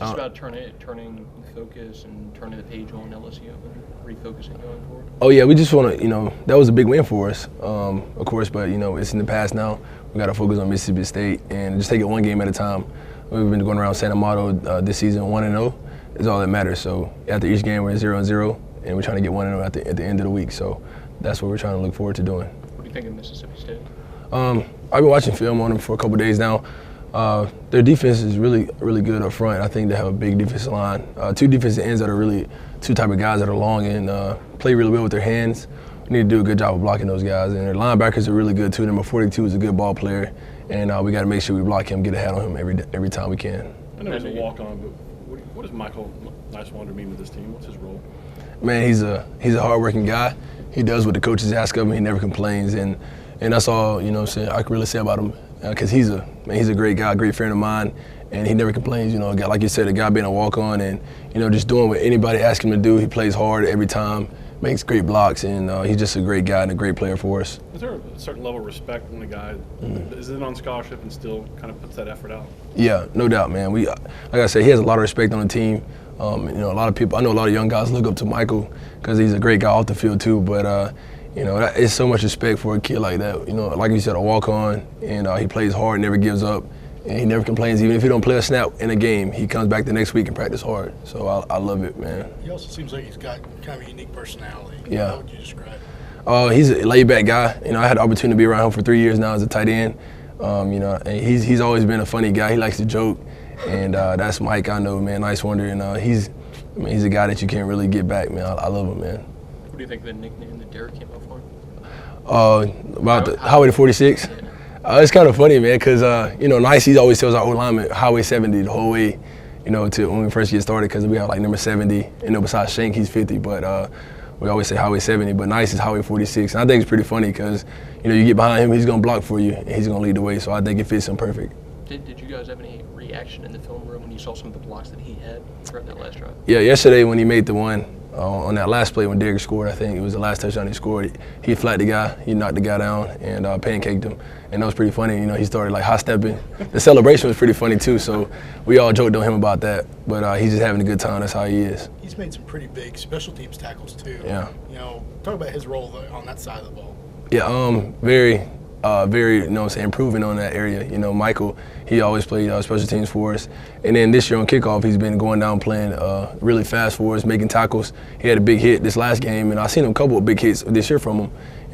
Just about turning the focus and turning the page on LSU and refocusing going forward. Oh yeah, we just want to, that was a big win for us, of course. But it's in the past now. We got to focus on Mississippi State and just take it one game at a time. We've been going around Santa Amato this season 1-0 is all that matters. So after each game we're 0-0, and we're trying to get 1-0 at the end of the week. So that's what we're trying to look forward to doing. What do you think of Mississippi State? I've been watching film on them for a couple days now. Their defense is really, really good up front. I think they have a big defensive line. Two defensive ends that are really two type of guys that are long and play really well with their hands. We need to do a good job of blocking those guys. And their linebackers are really good too. Number 42 is a good ball player, and we got to make sure we block him, get ahead on him every time we can. I know he's a walk-on, but what does Michael Niswander mean to this team? What's his role? Man, he's a hard-working guy. He does what the coaches ask of him. He never complains, and that's all I can really say about him. Because he's a great guy, a great friend of mine, and he never complains. Like you said, a guy being a walk-on and just doing what anybody asks him to do. He plays hard every time, makes great blocks, and he's just a great guy and a great player for us. Is there a certain level of respect when a guy is in on scholarship and still kind of puts that effort out? Yeah, no doubt, man. Like I said, he has a lot of respect on the team. A lot of people. I know a lot of young guys look up to Michael because he's a great guy off the field too, but. It's so much respect for a kid like that. Like you said, a walk-on, and he plays hard, never gives up, and he never complains. Even if he don't play a snap in a game, he comes back the next week and practice hard. So I love it, man. He also seems like he's got kind of a unique personality. Yeah. How would you describe it? He's a laid-back guy. I had the opportunity to be around him for 3 years now as a tight end. And he's always been a funny guy. He likes to joke, and that's Mike. I know, man. Niswander, and he's a guy that you can't really get back, man. I love him, man. What do you think of the nickname that Derek came up for? About the Highway to 46. It's kind of funny, man, because Nice, he always tells our O-lineman Highway 70 the whole way, to when we first get started, because we have like number 70. Besides Shank, he's 50, but we always say Highway 70. But Nice is Highway 46, and I think it's pretty funny because you get behind him, he's gonna block for you, and he's gonna lead the way. So I think it fits him perfect. Did you guys have any reaction in the film room when you saw some of the blocks that he had throughout that last drive? Yeah, yesterday when he made the one. On that last play when Derek scored, I think it was the last touchdown he scored, he flattened the guy, he knocked the guy down and pancaked him. And that was pretty funny. He started like high stepping. The celebration was pretty funny too, so we all joked on him about that. But he's just having a good time, that's how he is. He's made some pretty big special teams tackles too. Yeah. Talk about his role on that side of the ball. Yeah, very, improving on that area. Michael, he always played special teams for us. And then this year on kickoff, he's been going down playing really fast for us, making tackles. He had a big hit this last game, and I've seen a couple of big hits this year from him.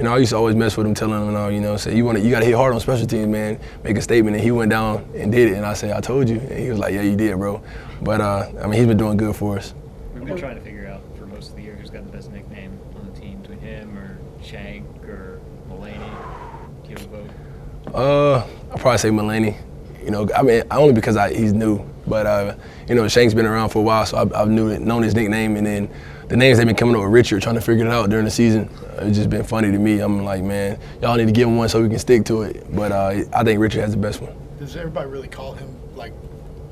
I used to always mess with him, telling him, say, you got to hit hard on special teams, man, make a statement. And he went down and did it, and I said, I told you. And he was like, yeah, you did, bro. But, he's been doing good for us. We've been trying to figure out for most of the year who's got the best nickname on the team, between him or Shank or Mulaney. Do you have a vote? I'll probably say Mulaney. Only because he's new. But, Shank's been around for a while, so I've known his nickname. And then the names they've been coming up with Richard, trying to figure it out during the season. It's just been funny to me. I'm like, man, y'all need to give him one so we can stick to it. But I think Richard has the best one. Does everybody really call him,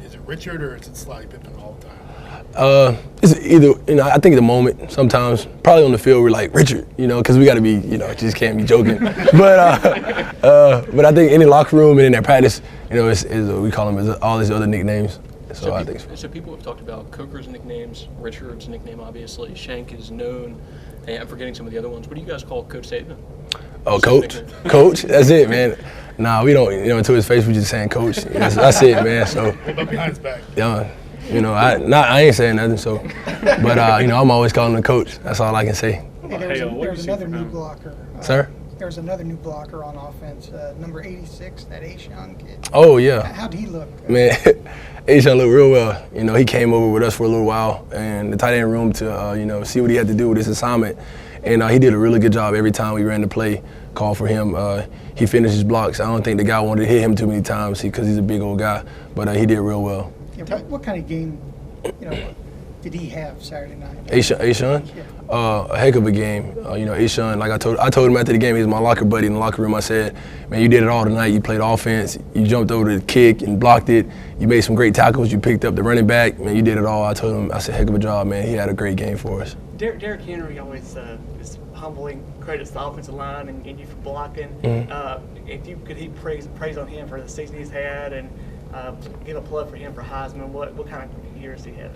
is it Richard or is it Slotty Pippen all the time? It's either, I think at the moment, sometimes, probably on the field, we're like, Richard, because we got to be, just can't be joking. But I think in the locker room and in their practice, we call them all these other nicknames. So I think so. So people have talked about Coker's nicknames, Richard's nickname, obviously. Shank is known, and I'm forgetting some of the other ones. What do you guys call Coach Saban? Oh, Coach? Coach? That's it, man. Nah, we don't, to his face, we just saying Coach. That's it, man. So. What about behind his back? Yeah. I ain't saying nothing, so. But, I'm always calling him Coach. That's all I can say. Hey, there's another new blocker. Sir? There's another new blocker on offense, number 86, that Ashawn kid. Oh, yeah. How'd he look? Man, Ashawn looked real well. He came over with us for a little while and the tight end room to, see what he had to do with his assignment. And he did a really good job every time we ran the play, call for him. He finished his blocks. I don't think the guy wanted to hit him too many times because he's a big old guy, but he did real well. Yeah, what kind of game, did he have Saturday night? Ashawn? Yeah. A heck of a game. Ashawn, like I told him after the game, he was my locker buddy in the locker room. I said, man, you did it all tonight. You played offense. You jumped over the kick and blocked it. You made some great tackles. You picked up the running back. Man, you did it all. I told him, I said, heck of a job, man. He had a great game for us. Derrick Henry always is humbling, credits the offensive line and you for blocking. Mm-hmm. If you could heap praise on him for the season he's had and Give a plug for him for Heisman. What kind of years he had?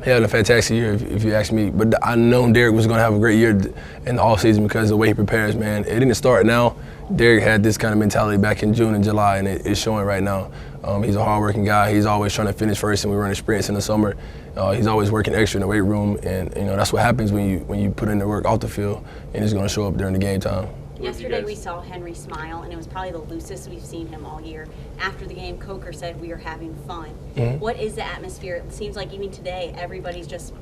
He had a fantastic year, if you ask me. But I know Derek was going to have a great year in the offseason because of the way he prepares, man. It didn't start now. Derek had this kind of mentality back in June and July, and it's showing right now. He's a hardworking guy. He's always trying to finish first, and we run sprints in the summer. He's always working extra in the weight room, and that's what happens when you put in the work off the field, and it's going to show up during the game time. Yesterday we saw Henry smile, and it was probably the loosest we've seen him all year. After the game, Coker said we are having fun. Mm-hmm. What is the atmosphere? It seems like even today, everybody's just,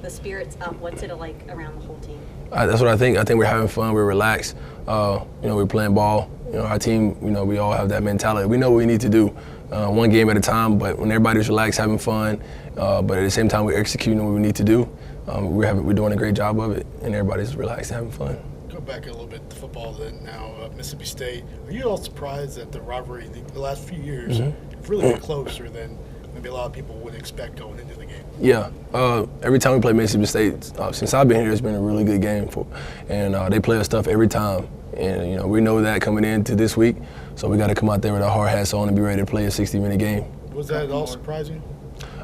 the spirit's up. What's it like around the whole team? That's what I think. I think we're having fun. We're relaxed. We're playing ball. Our team, we all have that mentality. We know what we need to do, one game at a time, but when everybody's relaxed, having fun, but at the same time, we're executing what we need to do. We're doing a great job of it, and everybody's relaxed and having fun. Go back a little bit to football then now, Mississippi State. Are you all surprised that the rivalry the last few years have really been closer than maybe a lot of people would expect going into the game? Yeah. Every time we play Mississippi State, since I've been here, it's been a really good game. And they play us tough every time. And, we know that coming into this week, so we got to come out there with our hard hats on and be ready to play a 60-minute game. Was that at all surprising?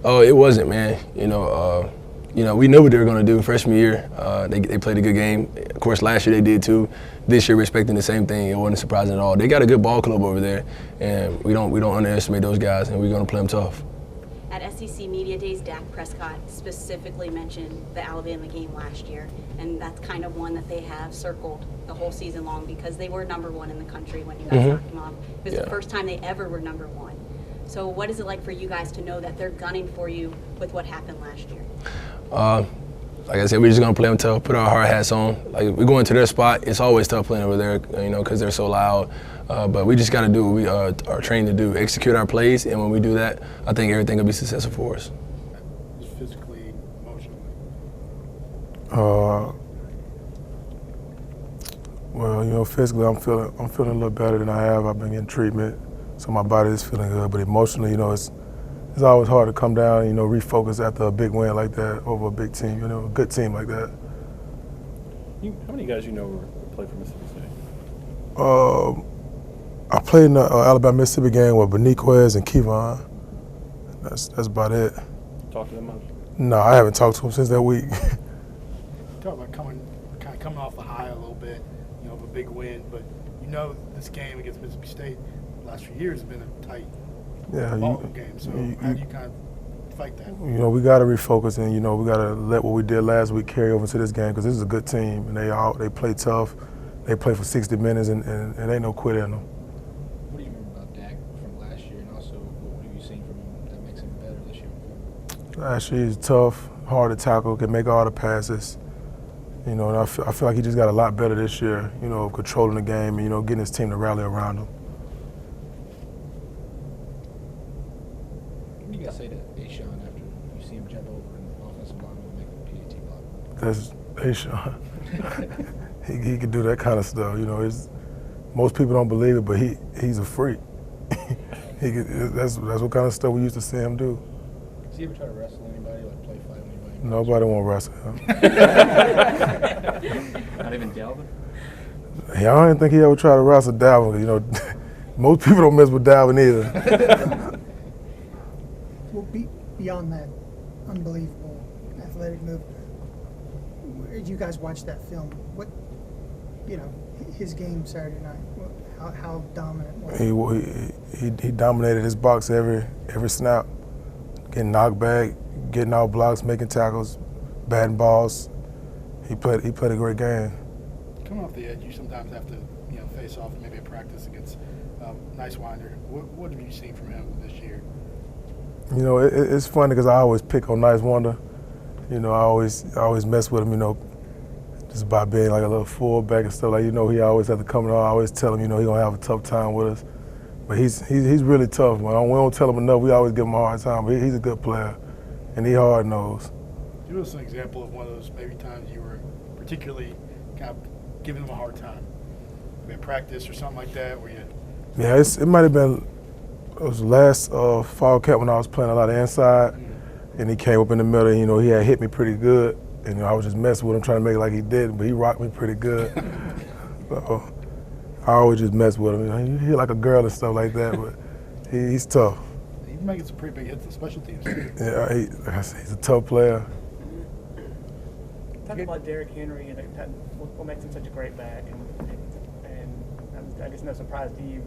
Oh, it wasn't, man. We knew what they were going to do freshman year. They played a good game. Of course, last year they did too. This year we're expecting the same thing. It wasn't surprising at all. They got a good ball club over there, and we don't underestimate those guys, and we're going to play them tough. At SEC Media Days, Dak Prescott specifically mentioned the Alabama game last year, and that's kind of one that they have circled the whole season long because they were #1 in the country when you guys knocked them off. It was the first time they ever were #1. So what is it like for you guys to know that they're gunning for you with what happened last year? Like I said, we're just going to play them tough, put our hard hats on. Like, we go into their spot, it's always tough playing over there, because they're so loud. But we just got to do what we are trained to do, execute our plays, and when we do that, I think everything will be successful for us. Just physically, emotionally? Well, physically, I'm feeling a little better than I have. I've been getting treatment, so my body is feeling good. But emotionally, it's always hard to come down, refocus after a big win like that over a big team, a good team like that. How many guys play for Mississippi State? I played in the Alabama-Mississippi game with Beniquez and Kevon. That's about it. Talk to them much? No, I haven't talked to him since that week. Talk about coming off the high a little bit, of a big win, but this game against Mississippi State the last few years has been a tight ball game. So how do you kind of fight that? We got to refocus, and we got to let what we did last week carry over to this game because this is a good team, and they play tough. They play for 60 minutes, and ain't no quit in them. What do you remember about Dak from last year, and also what have you seen from him that makes him better this year? Last year he's tough, hard to tackle, can make all the passes. And I feel like he just got a lot better this year, controlling the game and, getting his team to rally around him. What do you guys say to A'Shaun after you see him jump over an offensive lineman and make a PAT block? That's A'Shaun. He can do that kind of stuff. Most people don't believe it, but he's a freak. That's what kind of stuff we used to see him do. Does he ever try to wrestle anybody, like play fight with anybody? Nobody won't wrestle him. Not even Dalvin? I don't even think he ever tried to wrestle Dalvin. Most people don't mess with Dalvin either. Well, beyond that unbelievable athletic movement, did you guys watch that film? What, his game Saturday night, how dominant was he? He dominated his box every snap, getting knocked back, getting out blocks, making tackles, batting balls. He played a great game. Coming off the edge, you sometimes have to, face off maybe a practice against Nicewinder. What have you seen from him this year? It's funny because I always pick on Nicewinder. I always mess with him, just by being like a little fullback and stuff. Like, he always have to come in. I always tell him, he gonna have a tough time with us. But he's really tough, man. We don't tell him enough. We always give him a hard time. But he's a good player, and he hard nosed. Give us an example of one of those maybe times you were particularly kind of giving him a hard time. Maybe practice or something like that, where you. Yeah, it might have been. It was last fall camp when I was playing a lot of inside. And he came up in the middle, and, he had hit me pretty good. And I was just messing with him, trying to make it like he did, but he rocked me pretty good. So I always just mess with him. He hit like a girl and stuff like that, but he's tough. making some pretty big hits on special teams. Yeah, like I say, he's a tough player. Talk about Derrick Henry and what makes him such a great back, and I guess no surprise to you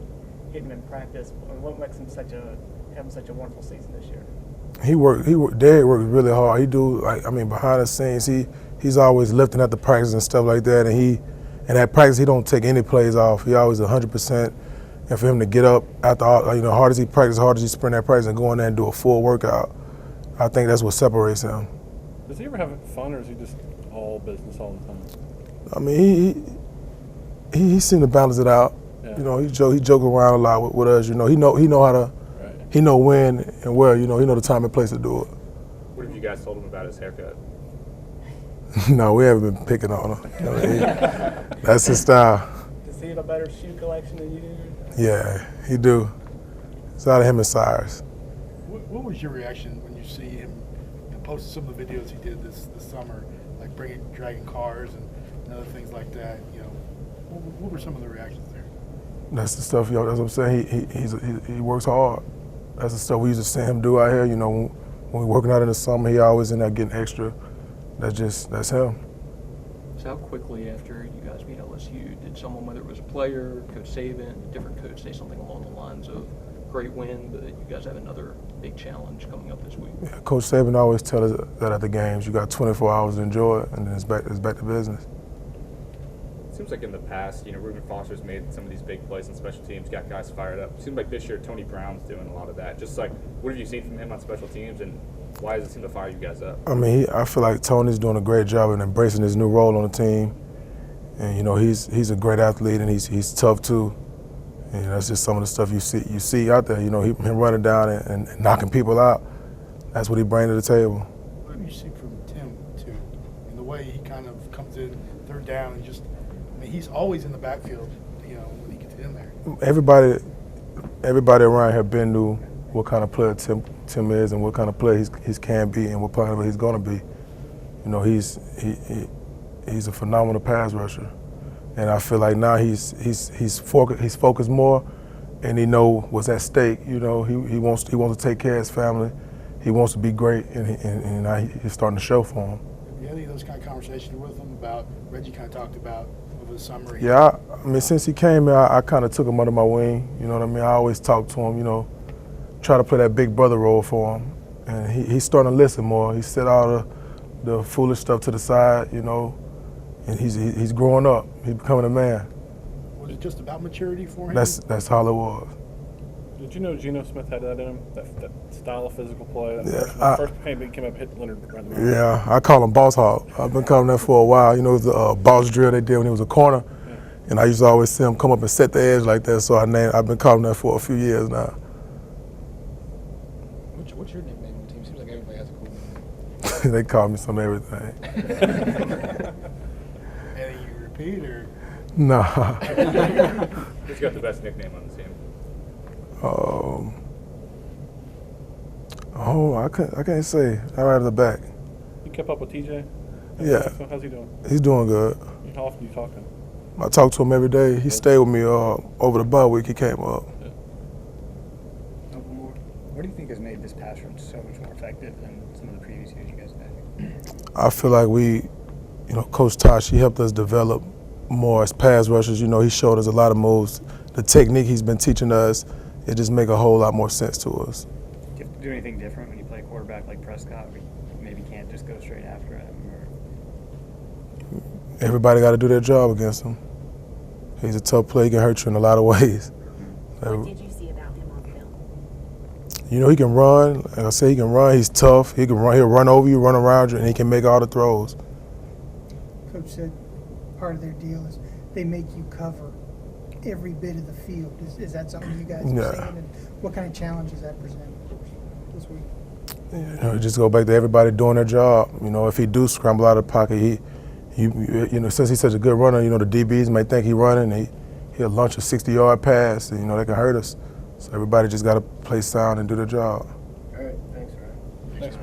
hitting him in practice. What makes him having such a wonderful season this year? Derrick works really hard. He do, behind the scenes, he's always lifting at the practice and stuff like that. And at practice, he don't take any plays off. He always 100%. And for him to get up after hard as he practices, hard as he sprint that practice, and go in there and do a full workout, I think that's what separates him. Does he ever have fun, or is he just all business all the time? I mean, he seemed to balance it out. Yeah. You know, he joke around a lot with us. You know, he know how to. He know when and where, he know the time and place to do it. What have you guys told him about his haircut? No, we haven't been picking on him. That's his style. Does he have a better shoe collection than you do? Yeah, he do. It's out of him and Cyrus. What was your reaction when you see him post some of the videos he did this summer, like dragging cars and other things like that? You know, what were some of the reactions there? That's the stuff, that's what I'm saying. He works hard. That's the stuff we used to see him do out here. You know, when we're working out in the summer, he always in there getting extra. That's him. So how quickly after you guys beat LSU did someone, whether it was a player, Coach Saban, a different coach, say something along the lines of great win, but you guys have another big challenge coming up this week? Yeah, Coach Saban always tells us that at the games, you got 24 hours to enjoy it, and then it's back to business. Seems like in the past, Reuben Foster's made some of these big plays on special teams, got guys fired up. Seems like this year Tony Brown's doing a lot of that. Just like, what have you seen from him on special teams, and why does it seem to fire you guys up? I mean, I feel like Tony's doing a great job in embracing his new role on the team, and he's a great athlete, and he's tough too. And that's just some of the stuff you see out there. Him running down and knocking people out. That's what he brings to the table. What do you see from Tim too, in the way he kind of comes in third down and just? I mean, he's always in the backfield, when he gets in there. Everybody around here been knew what kind of player Tim is and what kind of player he can be and what player he's going to be. He's a phenomenal pass rusher, and I feel like now he's focused more, and he know what's at stake. He wants to take care of his family. He wants to be great, and now he's starting to show for him. Have you had any of those kind of conversations with him about Reggie kind of talked about over the summer? Yeah, I mean, since he came here, I kind of took him under my wing. You know what I mean? I always talk to him, try to play that big brother role for him. And he's starting to listen more. He set all the foolish stuff to the side, and he's growing up. He's becoming a man. Was it just about maturity for him? That's all it was. Did you know Geno Smith had that in him? That style of physical play? First game he came up, hit Leonard right in the Yeah, I call him Boss Hog. I've been calling that for a while. The boss drill they did when he was a corner. Yeah. And I used to always see him come up and set the edge like that, so I've been calling that for a few years now. What's your nickname on the team? Seems like everybody has a cool name. They call me some everything. And you repeat, or? Nah. Who's got the best nickname on the team? I can't say. Right at the back. You kept up with TJ? Yeah. How's he doing? He's doing good. How often do you talk to him? I talk to him every day. He stayed with me over the bye week. He came up. Yeah. What do you think has made this pass rush so much more effective than some of the previous years you guys had? I feel like Coach Tosh, he helped us develop more as pass rushers. He showed us a lot of moves. The technique he's been teaching us, it just make a whole lot more sense to us. Do you have to do anything different when you play quarterback like Prescott? Where you maybe can't just go straight after him? Or? Everybody got to do their job against him. He's a tough player. He can hurt you in a lot of ways. What did you see about him on film? He can run. Like I say, he can run. He's tough. He can run. He'll run over you, run around you, and he can make all the throws. Coach said part of their deal is they make you cover every bit of the field. Is that something you guys are seeing? And what kind of challenges that present this week? Just go back to everybody doing their job. If he do scramble out of the pocket, since he's such a good runner, the DBs may think he's running. He'll launch a 60-yard pass, and, that can hurt us. So everybody just got to play sound and do their job.